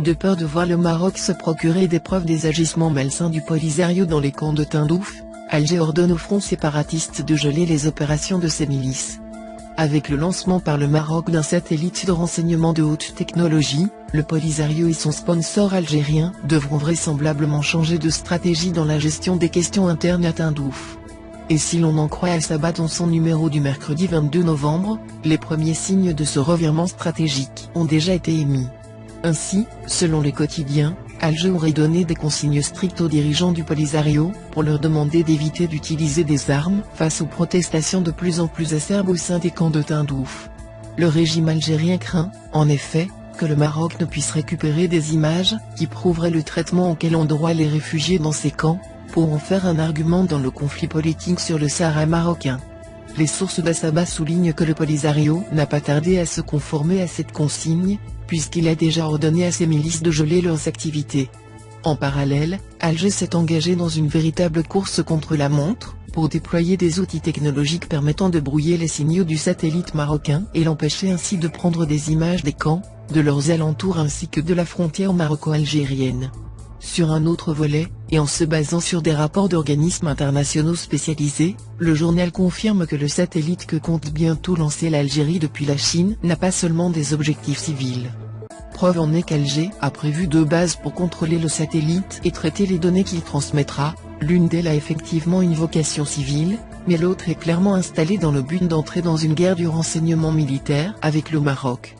de peur de voir le Maroc se procurer des preuves des agissements malsains du Polisario dans les camps de Tindouf, Alger ordonne au front séparatiste de geler les opérations de ses milices. Avec le lancement par le Maroc d'un satellite de renseignement de haute technologie, le Polisario et son sponsor algérien devront vraisemblablement changer de stratégie dans la gestion des questions internes à Tindouf. Et si l'on en croit Al-Sabah dans son numéro du mercredi 22 novembre, les premiers signes de ce revirement stratégique ont déjà été émis. Ainsi, selon les quotidiens, Alger aurait donné des consignes strictes aux dirigeants du Polisario, pour leur demander d'éviter d'utiliser des armes face aux protestations de plus en plus acerbes au sein des camps de Tindouf. Le régime algérien craint, en effet, que le Maroc ne puisse récupérer des images qui prouveraient le traitement auquel ont droit les réfugiés dans ces camps, pour en faire un argument dans le conflit politique sur le Sahara marocain. Les sources d'Al-Sabah soulignent que le Polisario n'a pas tardé à se conformer à cette consigne, puisqu'il a déjà ordonné à ses milices de geler leurs activités. En parallèle, Alger s'est engagé dans une véritable course contre la montre, pour déployer des outils technologiques permettant de brouiller les signaux du satellite marocain et l'empêcher ainsi de prendre des images des camps, de leurs alentours ainsi que de la frontière maroco-algérienne. Sur un autre volet, et en se basant sur des rapports d'organismes internationaux spécialisés, le journal confirme que le satellite que compte bientôt lancer l'Algérie depuis la Chine n'a pas seulement des objectifs civils. Preuve en est qu'Alger a prévu 2 bases pour contrôler le satellite et traiter les données qu'il transmettra, l'une d'elles a effectivement une vocation civile, mais l'autre est clairement installée dans le but d'entrer dans une guerre du renseignement militaire avec le Maroc.